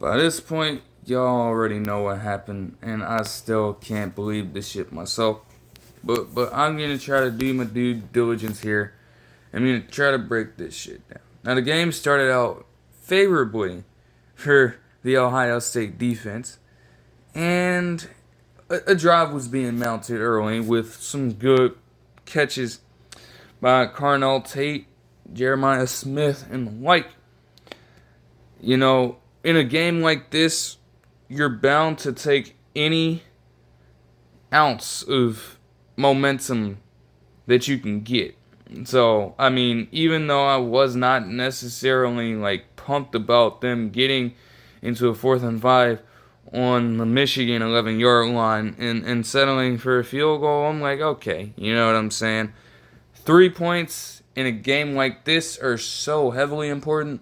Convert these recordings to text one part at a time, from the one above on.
By this point, y'all already know what happened, and I still can't believe this shit myself. But I'm gonna try to do my due diligence here. I'm gonna try to break this shit down. Now the game started out favorably for the Ohio State defense, and a drive was being mounted early with some good catches by Carnell Tate, Jeremiah Smith, and the like. You know, in a game like this, you're bound to take any ounce of momentum that you can get. So, I mean, even though I was not necessarily like pumped about them getting into a 4th and 5 on the Michigan 11-yard line and settling for a field goal, I'm like, okay, you know what I'm saying? 3 points in a game like this are so heavily important.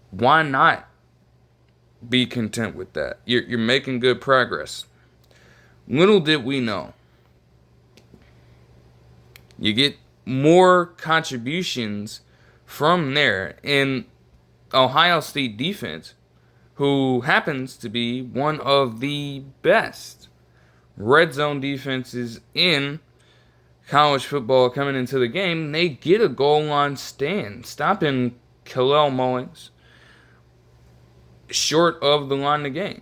Why not be content with that? You're making good progress. Little did we know, you get more contributions from there. And Ohio State defense, who happens to be one of the best red zone defenses in college football coming into the game, they get a goal line stand, stopping Kalel Mullings short of the line of game.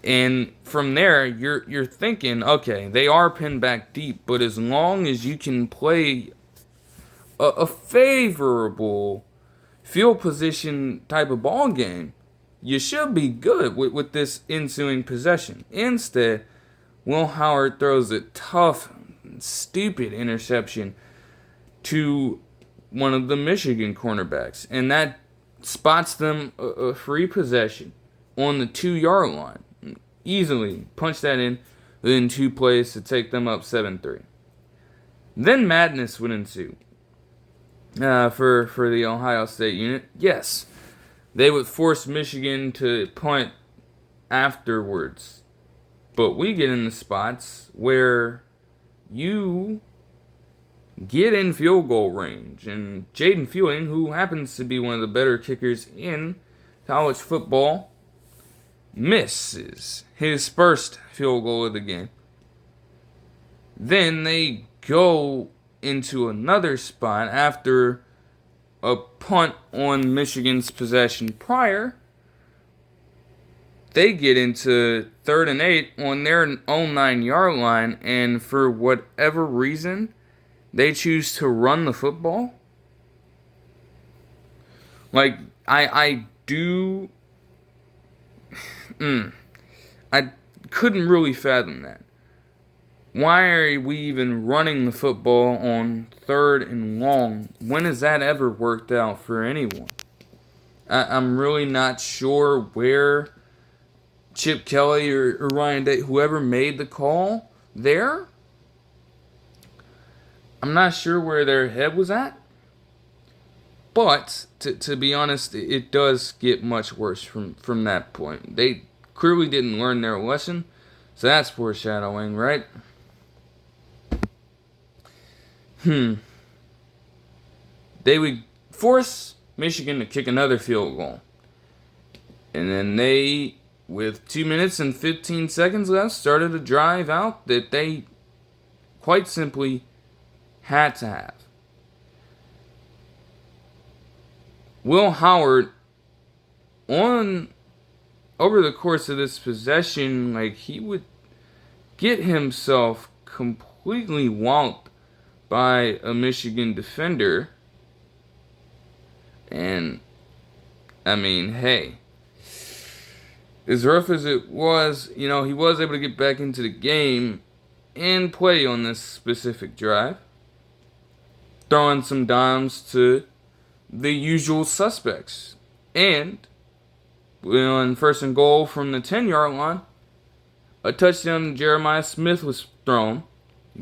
And from there, you're thinking, okay, they are pinned back deep, but as long as you can play a favorable field position type of ball game, you should be good with this ensuing possession. Instead, Will Howard throws a tough, stupid interception to one of the Michigan cornerbacks, and that spots them a free possession on the 2-yard line. Easily punch that in within 2 plays to take them up 7-3. Then madness would ensue for the Ohio State unit. Yes, they would force Michigan to punt afterwards. But we get in the spots where you get in field goal range. And Jaden Fielding, who happens to be one of the better kickers in college football, misses his first field goal of the game. Then they go into another spot after a punt on Michigan's possession prior. They get into 3rd and 8 on their own 9-yard line, and for whatever reason, they choose to run the football. Like, I couldn't really fathom that. Why are we even running the football on 3rd and long? When has that ever worked out for anyone? I'm really not sure where Chip Kelly or Ryan Day, whoever made the call there, I'm not sure where their head was at. But, to be honest, it does get much worse from that point. They clearly didn't learn their lesson, so that's foreshadowing, right? They would force Michigan to kick another field goal. And then they, with 2 minutes and 15 seconds left, started a drive out that they quite simply had to have. Will Howard, over the course of this possession, like, he would get himself completely walloped by a Michigan defender. And, I mean, hey, as rough as it was, he was able to get back into the game and play on this specific drive, throwing some dimes to the usual suspects. And on 1st and goal from the 10-yard line, a touchdown to Jeremiah Smith was thrown,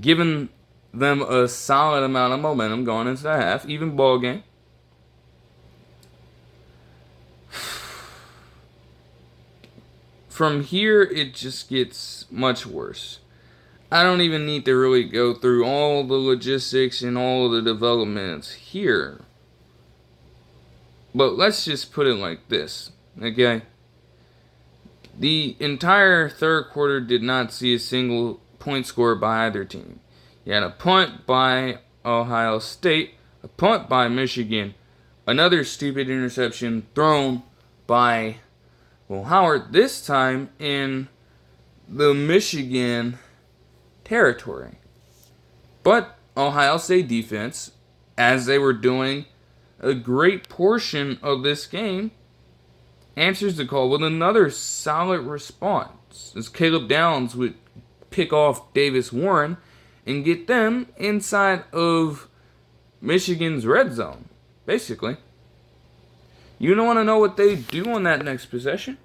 giving them a solid amount of momentum going into the half, even ball game. From here, it just gets much worse. I don't even need to really go through all the logistics and all the developments here. But let's just put it like this. Okay? The entire third quarter did not see a single point scored by either team. You had a punt by Ohio State, a punt by Michigan, another stupid interception thrown by Will Howard, this time in the Michigan territory. But Ohio State defense, as they were doing a great portion of this game, answers the call with another solid response, as Caleb Downs would pick off Davis Warren and get them inside of Michigan's red zone, basically. You don't want to know what they do on that next possession?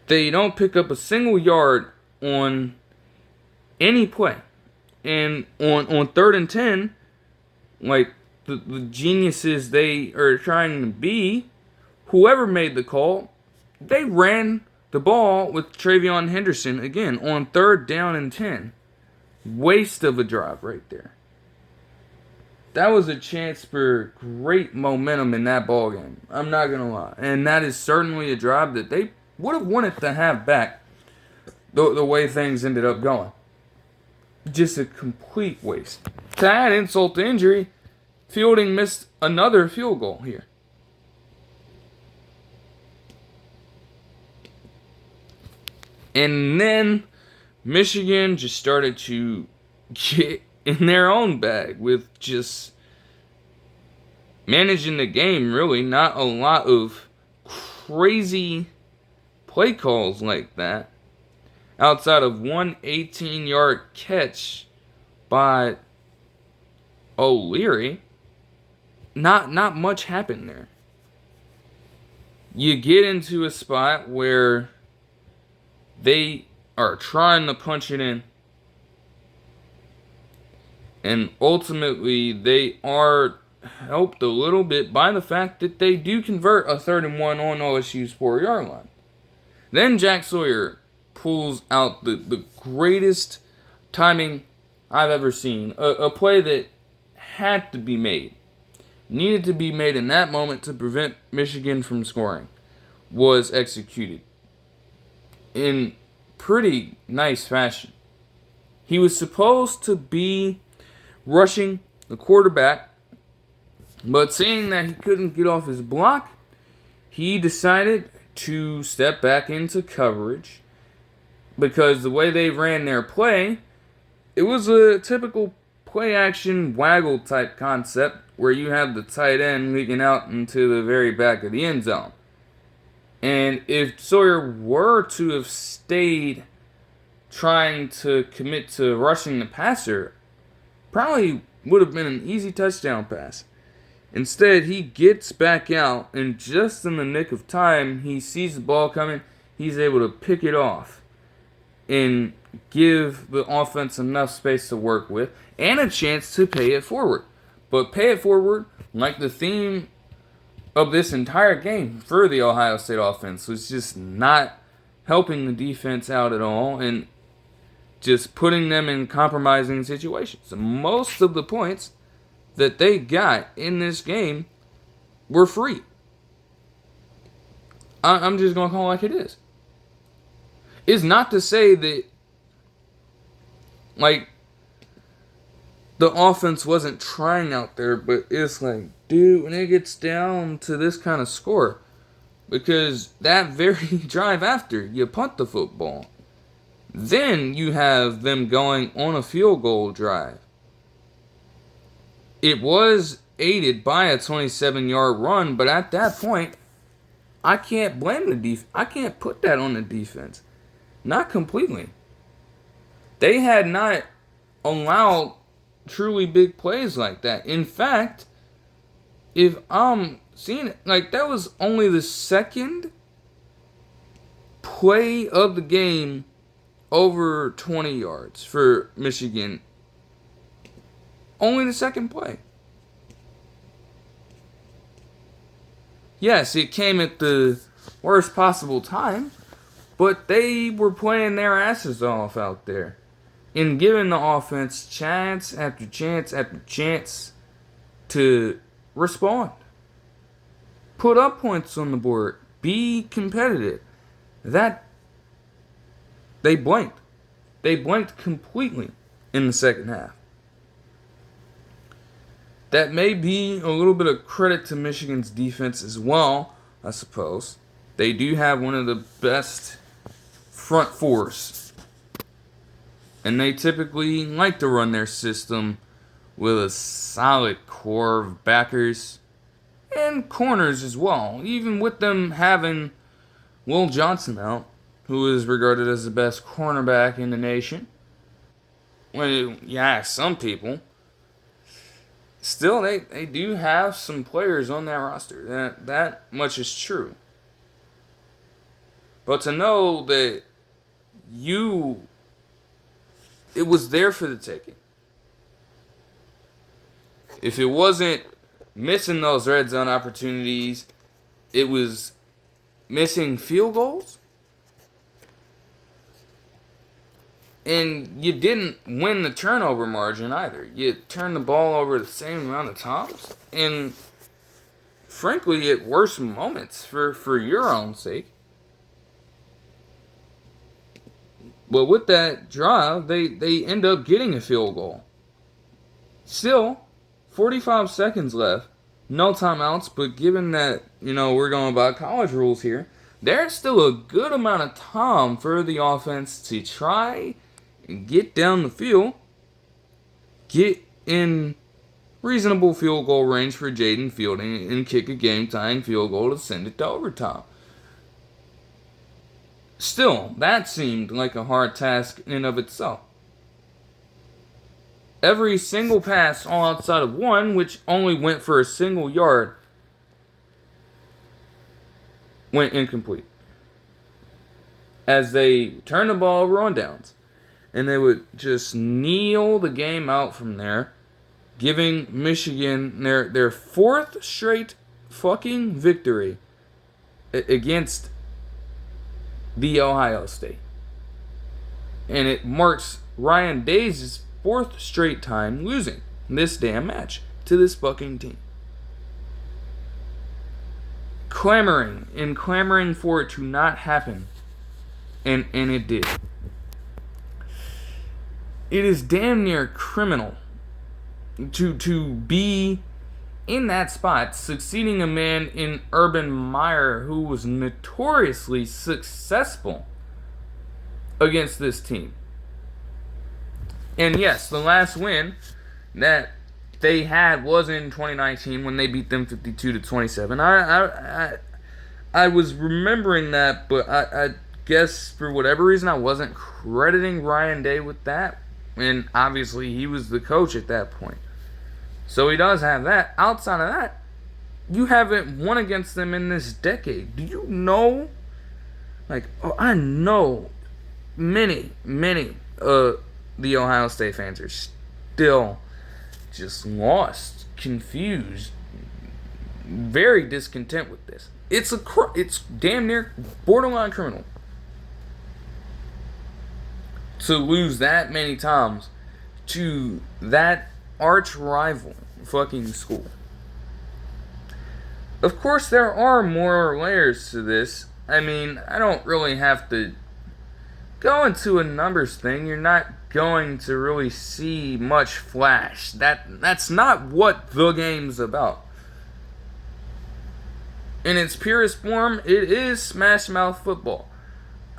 They don't pick up a single yard on any play. And on 3rd and 10, like the geniuses they are trying to be, whoever made the call, they ran the ball with Travion Henderson again on 3rd down and 10. Waste of a drive right there. That was a chance for great momentum in that ball game. I'm not going to lie. And that is certainly a drive that they would have wanted to have back the way things ended up going. Just a complete waste. To add insult to injury, Fielding missed another field goal here. And then Michigan just started to get in their own bag with just managing the game, really. Not a lot of crazy play calls like that. Outside of one 18-yard catch by O'Leary, not much happened there. You get into a spot where they are trying to punch it in, and ultimately they are helped a little bit by the fact that they do convert a 3rd and 1 on OSU's 4-yard line. Then Jack Sawyer pulls out the greatest timing I've ever seen. A play that had to be made, needed to be made in that moment to prevent Michigan from scoring, was executed in pretty nice fashion. He was supposed to be rushing the quarterback, but seeing that he couldn't get off his block, he decided to step back into coverage, because the way they ran their play, it was a typical play action waggle type concept where you have the tight end leaking out into the very back of the end zone. And if Sawyer were to have stayed trying to commit to rushing the passer, probably would have been an easy touchdown pass. Instead, he gets back out, and just in the nick of time, he sees the ball coming, he's able to pick it off and give the offense enough space to work with and a chance to pay it forward. But pay it forward, like the theme of this entire game for the Ohio State offense, was just not helping the defense out at all and just putting them in compromising situations. Most of the points that they got in this game were free. I'm just going to call it like it is. It's not to say that, like, the offense wasn't trying out there, but it's like, dude, when it gets down to this kind of score, because that very drive after, you punt the football. Then you have them going on a field goal drive. It was aided by a 27-yard run, but at that point, I can't blame the defense. I can't put that on the defense. Not completely. They had not allowed truly big plays like that. In fact, if I'm seeing it, like, that was only the second play of the game over 20 yards for Michigan. Only the second play. Yes, it came at the worst possible time, but they were playing their asses off out there and giving the offense chance after chance after chance to respond. Put up points on the board. Be competitive. That they blinked. They blinked completely in the second half. That may be a little bit of credit to Michigan's defense as well, I suppose. They do have one of the best front fours. And they typically like to run their system with a solid core of backers and corners as well. Even with them having Will Johnson out, who is regarded as the best cornerback in the nation. When you ask some people, still they do have some players on that roster. That much is true. But to know that it was there for the taking. If it wasn't missing those red zone opportunities, it was missing field goals. And you didn't win the turnover margin either. You turned the ball over the same amount of times. And frankly, at worse moments for your own sake. But with that drive, they end up getting a field goal. Still, 45 seconds left. No timeouts, but given that, we're going by college rules here, there's still a good amount of time for the offense to try and get down the field, get in reasonable field goal range for Jaden Fielding, and kick a game-tying field goal to send it to overtime. Still, that seemed like a hard task in and of itself. Every single pass, all outside of one, which only went for a single yard, went incomplete. As they turned the ball over on downs. And they would just kneel the game out from there, giving Michigan their fourth straight fucking victory against the Ohio State. And it marks Ryan Day's fourth straight time losing this damn match to this fucking team. Clamoring for it to not happen. And it did. It is damn near criminal to be in that spot, succeeding a man in Urban Meyer who was notoriously successful against this team. And yes, the last win that they had was in 2019 when they beat them 52-27. I was remembering that, but I guess for whatever reason I wasn't crediting Ryan Day with that. And obviously he was the coach at that point. So he does have that. Outside of that, you haven't won against them in this decade. Do you know? I know many the Ohio State fans are still just lost, confused, very discontent with this. It's damn near borderline criminal to lose that many times to that arch rival fucking school. Of course, there are more layers to this. I mean, I don't really have to go into a numbers thing. You're not going to really see much flash. That's not what the game's about. In its purest form, it is smash mouth football.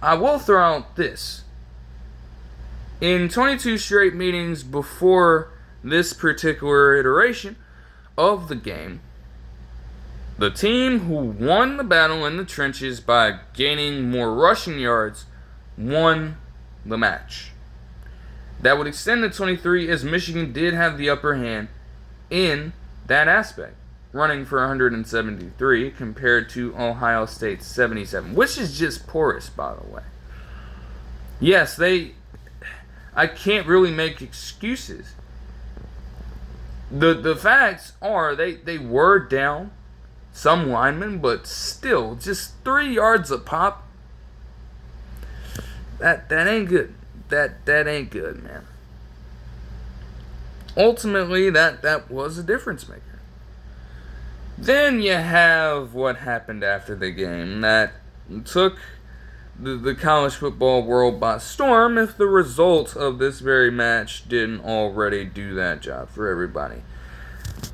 I will throw out this. In 22 straight meetings before this particular iteration of the game, the team who won the battle in the trenches by gaining more rushing yards won the match. That would extend to 23 as Michigan did have the upper hand in that aspect, running for 173 compared to Ohio State's 77, which is just porous, by the way. Yes, I can't really make excuses. The facts are they were down some linemen, but still, just 3 yards a pop. That ain't good. That ain't good, man. Ultimately, that was a difference maker. Then you have what happened after the game that took the college football world by storm, if the results of this very match didn't already do that job for everybody.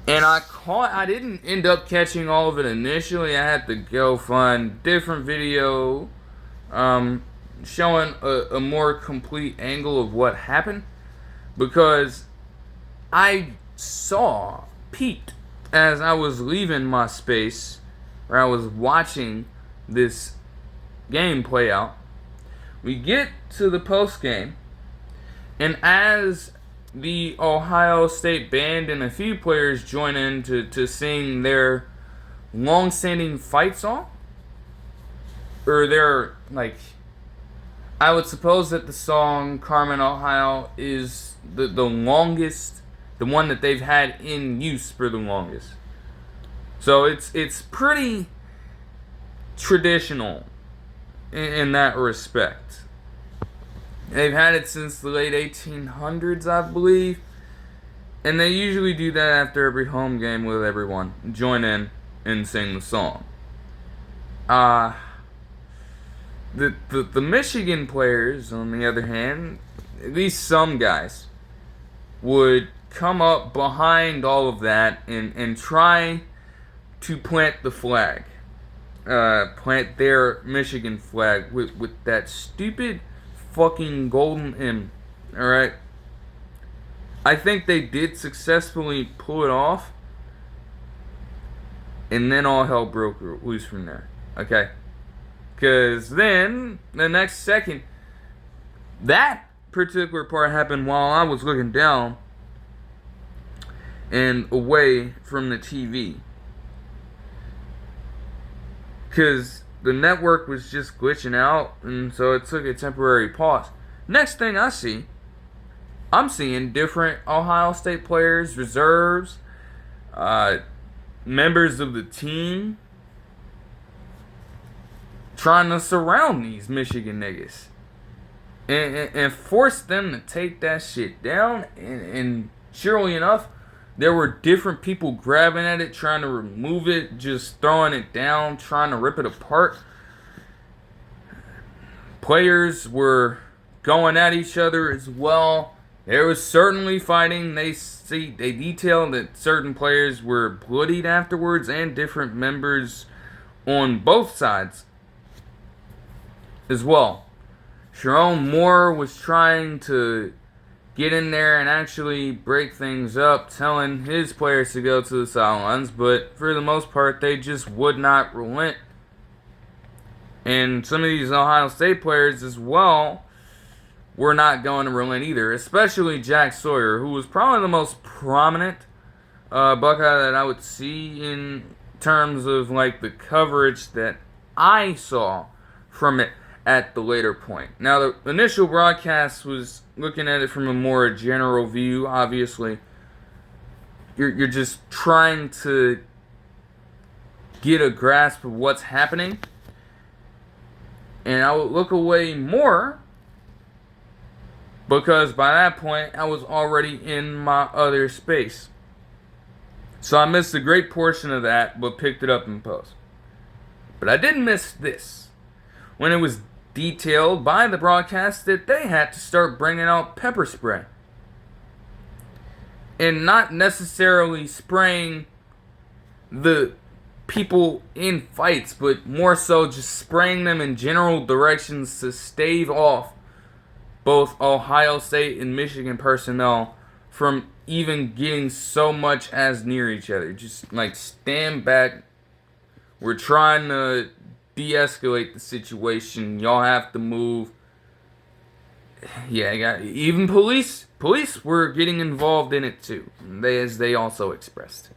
And I didn't end up catching all of it initially. I had to go find different video showing a more complete angle of what happened, because I peeped as I was leaving my space, where I was watching this game play out. We get to the post game, and as the Ohio State band and a few players join in to sing their long-standing fight song, or their, like, I would suppose that the song Carmen, Ohio is the longest, the one that they've had in use for the longest. So it's pretty traditional in that respect. They've had it since the late 1800s, I believe. And they usually do that after every home game with everyone. Join in and sing the song. The Michigan players, on the other hand, at least some guys, would come up behind all of that and try to plant the flag. Plant their Michigan flag with that stupid fucking golden M. Alright? I think they did successfully pull it off. And then all hell broke loose from there. Okay? Because then, the next second, that particular part happened while I was looking down and away from the TV. Because the network was just glitching out, and so it took a temporary pause. Next thing I see, I'm seeing different Ohio State players, reserves, members of the team, trying to surround these Michigan niggas and force them to take that shit down. And surely enough, there were different people grabbing at it, trying to remove it, just throwing it down, trying to rip it apart. Players were going at each other as well. There was certainly fighting. They detailed that certain players were bloodied afterwards, and different members on both sides as well. Sharon Moore was trying to get in there and actually break things up, telling his players to go to the sidelines, but for the most part, they just would not relent. And some of these Ohio State players as well were not going to relent either, especially Jack Sawyer, who was probably the most prominent Buckeye that I would see in terms of like the coverage that I saw from it at the later point. Now, the initial broadcast was looking at it from a more general view. Obviously, you're just trying to get a grasp of what's happening, and I would look away more because by that point I was already in my other space. So I missed a great portion of that, but picked it up in post. But I didn't miss this, when it was detailed by the broadcast that they had to start bringing out pepper spray. And not necessarily spraying the people in fights, but more so just spraying them in general directions to stave off both Ohio State and Michigan personnel from even getting so much as near each other. Just like, stand back. We're trying to de-escalate the situation. Y'all have to move. Yeah, even police were getting involved in it too, as they also expressed.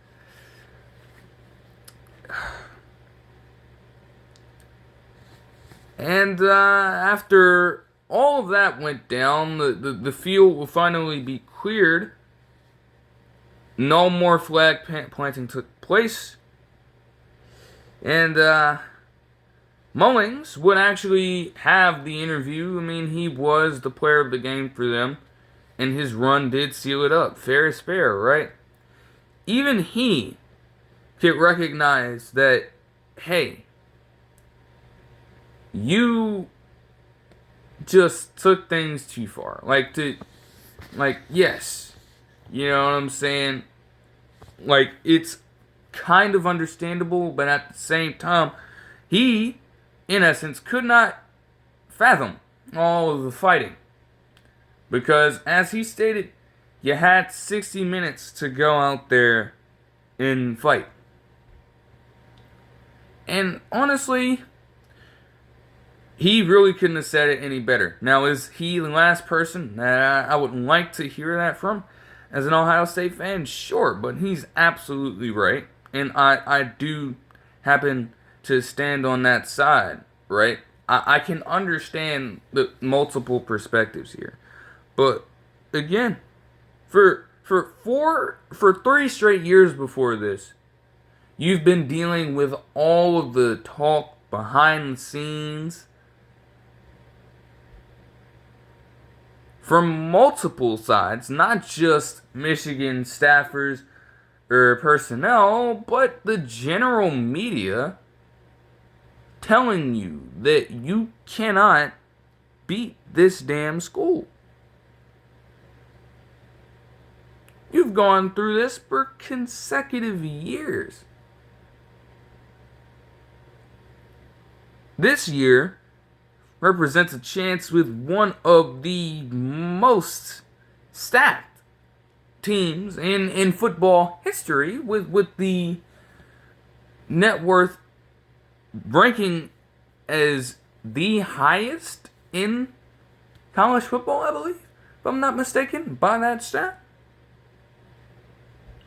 And after all of that went down, the field will finally be cleared. No more flag planting took place. And Mullings would actually have the interview. I mean, he was the player of the game for them, and his run did seal it up. Fair is fair, right? Even he can recognize that, hey, you just took things too far. Yes, you know what I'm saying? Like, it's kind of understandable, but at the same time, he, in essence, could not fathom all of the fighting. Because, as he stated, you had 60 minutes to go out there and fight. And honestly, he really couldn't have said it any better. Now, is he the last person that I would like to hear that from? As an Ohio State fan, sure, but he's absolutely right. And I do happen to stand on that side, right? I can understand the multiple perspectives here. But again, for 3 straight years before this, you've been dealing with all of the talk behind the scenes from multiple sides, not just Michigan staffers or personnel, but the general media telling you that you cannot beat this damn school. You've gone through this for consecutive years. This year represents a chance with one of the most stacked teams in football history, with the net worth ranking as the highest in college football, I believe, if I'm not mistaken, by that stat.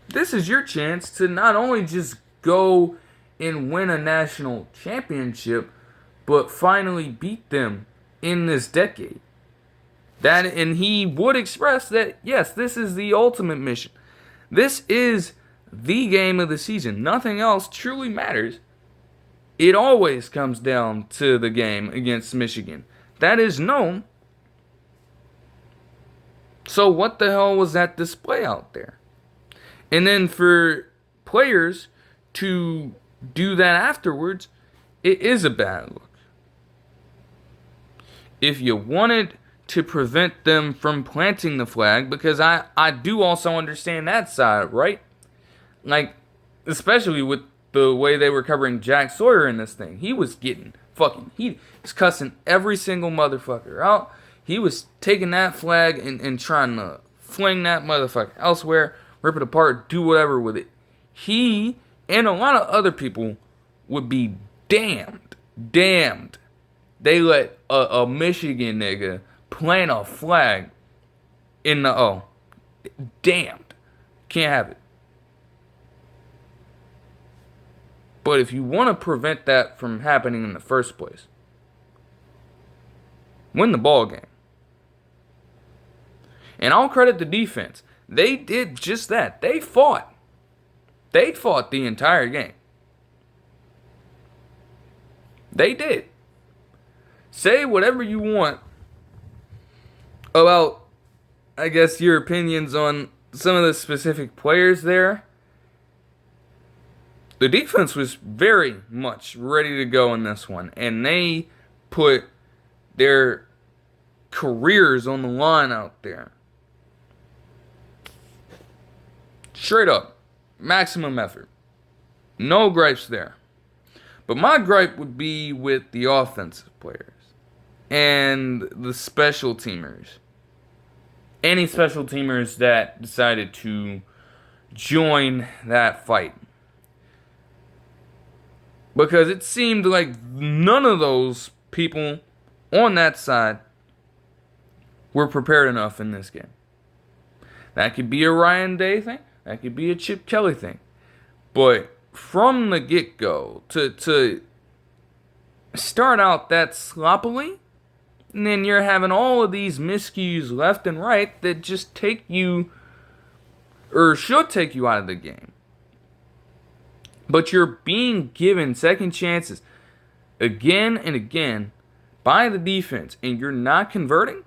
This is your chance to not only just go and win a national championship, but finally beat them in this decade. And he would express that, yes, this is the ultimate mission. This is the game of the season. Nothing else truly matters. It always comes down to the game against Michigan. That is known. So what the hell was that display out there? And then for players to do that afterwards, it is a bad look. If you wanted to prevent them from planting the flag, because I do also understand that side, right? Like, especially with the way they were covering Jack Sawyer in this thing. He was getting he was cussing every single motherfucker out. He was taking that flag and trying to fling that motherfucker elsewhere, rip it apart, do whatever with it. He and a lot of other people would be damned they let a Michigan nigga plant a flag in the O. Damned. Can't have it. But if you want to prevent that from happening in the first place, win the ball game. And I'll credit the defense. They did just that. They fought. They fought the entire game. They did. Say whatever you want about, I guess, your opinions on some of the specific players there. The defense was very much ready to go in this one. And they put their careers on the line out there. Straight up. Maximum effort. No gripes there. But my gripe would be with the offensive players. And the special teamers. Any special teamers that decided to join that fight. Because it seemed like none of those people on that side were prepared enough in this game. That could be a Ryan Day thing. That could be a Chip Kelly thing. But from the get-go, to start out that sloppily, and then you're having all of these miscues left and right that just take you, or should take you out of the game. But you're being given second chances again and again by the defense, and you're not converting.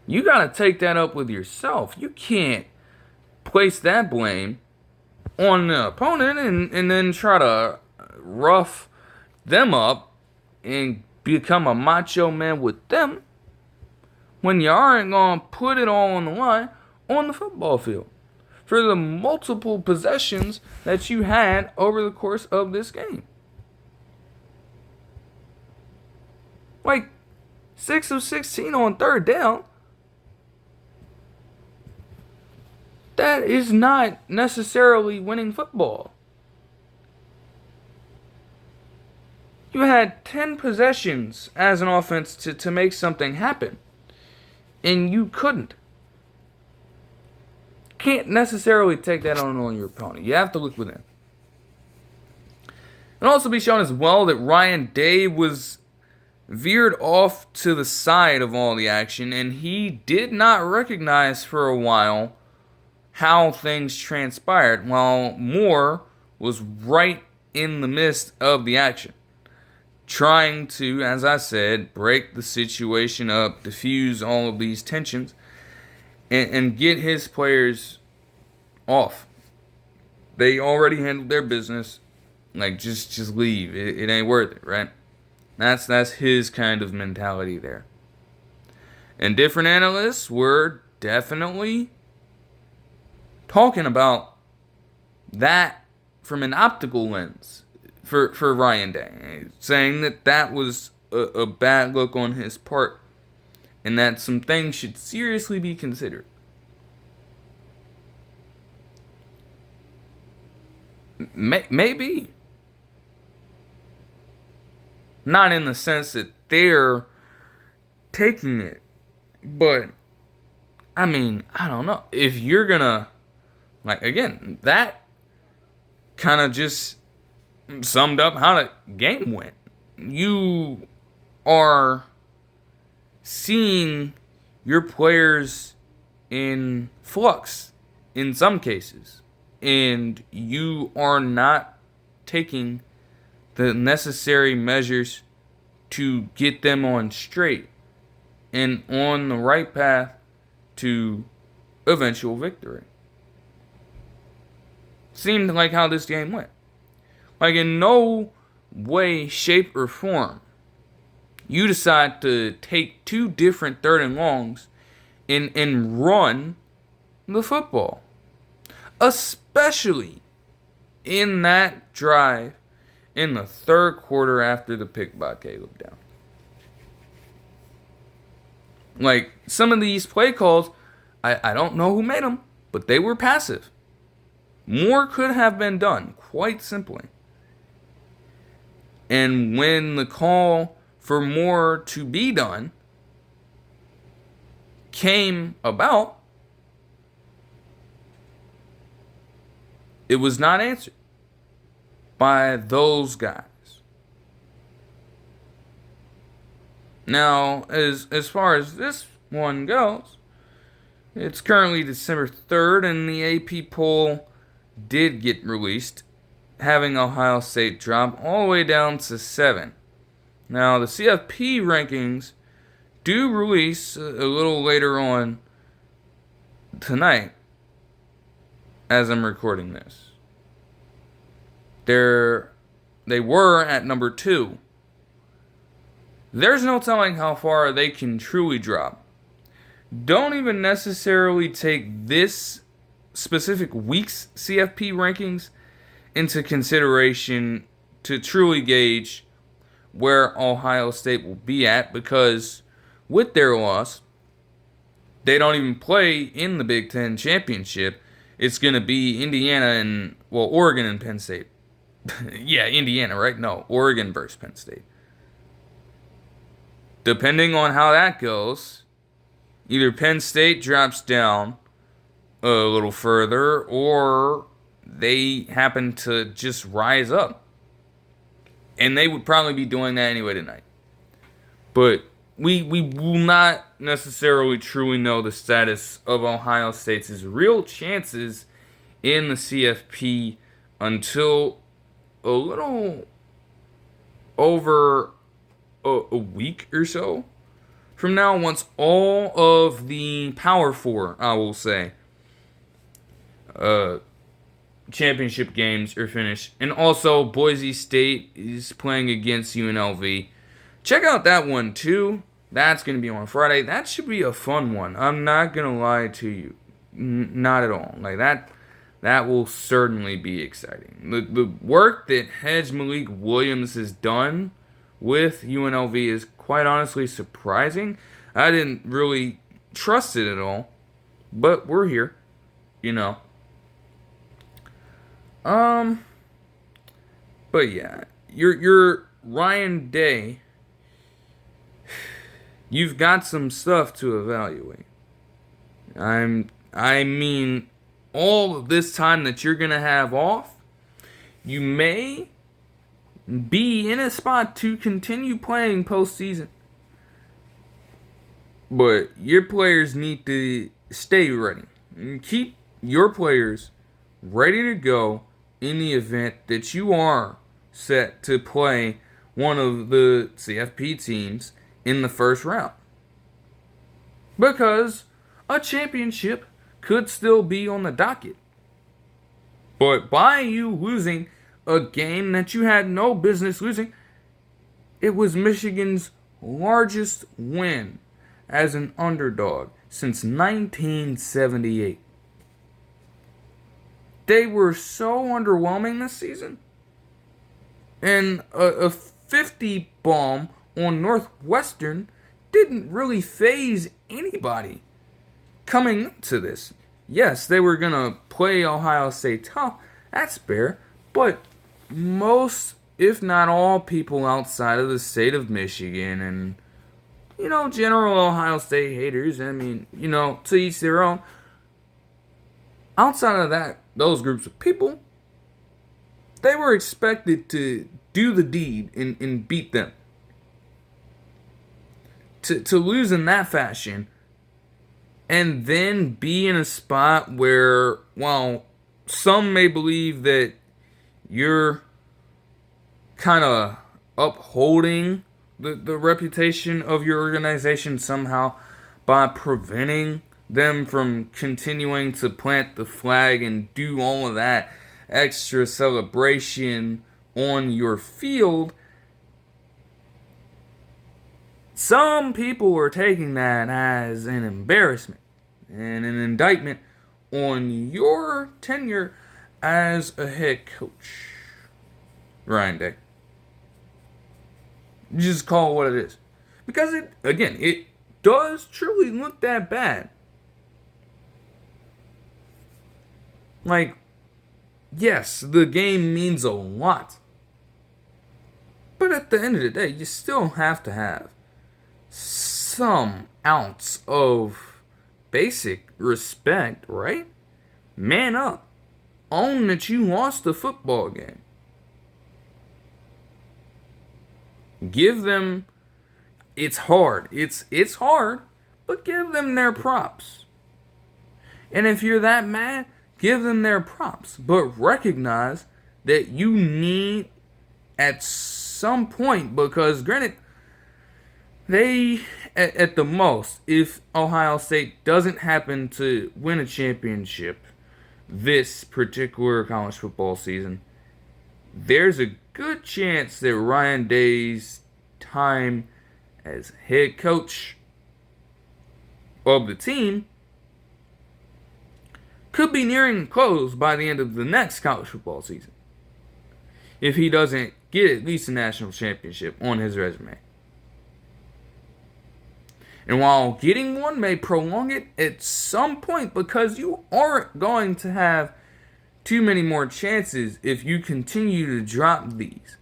You got to take that up with yourself. You can't place that blame on the opponent and then try to rough them up and become a macho man with them when you aren't going to put it all on the line on the football field for the multiple possessions that you had over the course of this game. Like 6 of 16 on third down. That is not necessarily winning football. You had 10 possessions as an offense to make something happen. And you couldn't. Can't necessarily take that on your opponent. You have to look within. And also be shown as well that Ryan Day was veered off to the side of all the action, and he did not recognize for a while how things transpired, while Moore was right in the midst of the action, trying to, as I said, break the situation up, diffuse all of these tensions, and get his players off. They already handled their business. Like, just leave. It ain't worth it, right? That's his kind of mentality there. And different analysts were definitely talking about that from an optical lens for Ryan Day, saying that was a bad look on his part and that some things should seriously be considered. Maybe. Not in the sense that they're taking it, but I mean, I don't know. If you're gonna, like, again, that kind of just summed up how the game went. You are seeing your players in flux in some cases, and you are not taking the necessary measures to get them on straight and on the right path to eventual victory. Seemed like how this game went. Like, in no way, shape, or form, you decide to take two different third and longs and run the football. Especially in that drive in the third quarter after the pick by Caleb down. Like, some of these play calls, I don't know who made them, but they were passive. More could have been done, quite simply. And when the call for more to be done came about, it was not answered by those guys. Now, as far as this one goes, it's currently December 3rd, and the AP poll did get released, having Ohio State drop all the way down to 7. Now, the CFP rankings do release a little later on tonight, as I'm recording this. They were at number 2. There's no telling how far they can truly drop. Don't even necessarily take this specific week's CFP rankings into consideration to truly gauge where Ohio State will be at, because with their loss, they don't even play in the Big Ten championship. It's going to be Oregon and Penn State. Yeah, Indiana, right? No, Oregon versus Penn State. Depending on how that goes, either Penn State drops down a little further, or they happen to just rise up. And they would probably be doing that anyway tonight. But we will not necessarily truly know the status of Ohio State's real chances in the CFP until a little over a week or so from now, once all of the Power Four, I will say, championship games are finished. And also, Boise State is playing against UNLV. Check out that one too. That's going to be on Friday. That should be a fun one. I'm not going to lie to you. Not at all. Like that will certainly be exciting. The work that Hedge Malik Williams has done with UNLV is quite honestly surprising. I didn't really trust it at all. But we're here. You know. But yeah, your Ryan Day, you've got some stuff to evaluate. I mean, all of this time that you're gonna have off, you may be in a spot to continue playing postseason. But your players need to stay ready. And keep your players ready to go in the event that you are set to play one of the CFP teams in the first round. Because a championship could still be on the docket. But by you losing a game that you had no business losing, it was Michigan's largest win as an underdog since 1978. They were so underwhelming this season. And a 50 bomb on Northwestern didn't really faze anybody coming into this. Yes, they were going to play Ohio State tough. That's fair. But most, if not all, people outside of the state of Michigan and, general Ohio State haters, to each their own. Outside of that, those groups of people, they were expected to do the deed and beat them. To lose in that fashion and then be in a spot where, while some may believe that you're kind of upholding the reputation of your organization somehow by preventing them from continuing to plant the flag and do all of that extra celebration on your field, some people are taking that as an embarrassment and an indictment on your tenure as a head coach, Ryan Day. Just call it what it is. Because it does truly look that bad. Like, yes, the game means a lot. But at the end of the day, you still have to have some ounce of basic respect, right? Man up. Own that you lost the football game. Give them, it's hard. It's hard, but give them their props. And if you're that mad, give them their props. But recognize that you need at some point, because granted, they, at the most, if Ohio State doesn't happen to win a championship this particular college football season, there's a good chance that Ryan Day's time as head coach of the team could be nearing close by the end of the next college football season, if he doesn't get at least a national championship on his resume. And while getting one may prolong it at some point, because you aren't going to have too many more chances if you continue to drop these.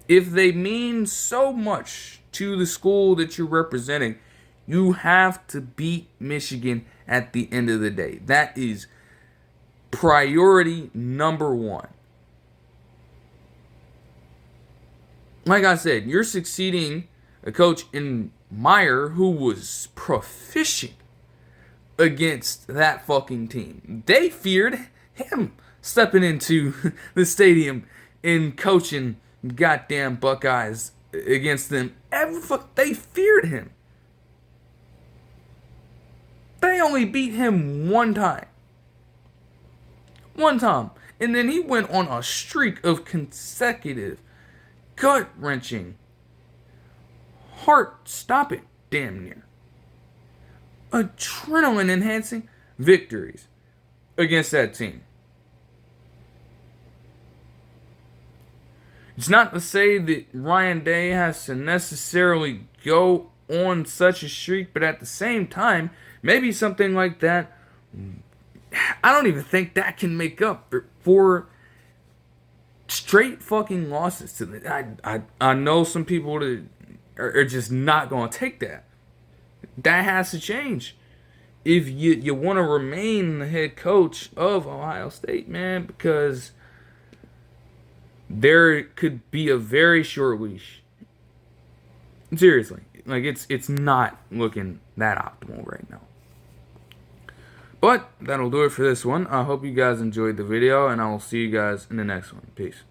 If they mean so much to the school that you're representing, you have to beat Michigan at the end of the day. That is priority number one. Like I said, you're succeeding a coach in Meyer who was proficient against that fucking team. They feared him stepping into the stadium and coaching goddamn Buckeyes against them. They feared him. They only beat him one time. One time. And then he went on a streak of consecutive, gut-wrenching, heart-stopping, damn near, adrenaline-enhancing victories against that team. It's not to say that Ryan Day has to necessarily go on such a streak, but at the same time, maybe something like that, I don't even think that can make up for straight fucking losses to the. I know some people that are just not going to take that. That has to change if you want to remain the head coach of Ohio State, man, because there could be a very short leash. Seriously, like it's not looking that optimal right now. But that'll do it for this one. I hope you guys enjoyed the video, and I will see you guys in the next one. Peace.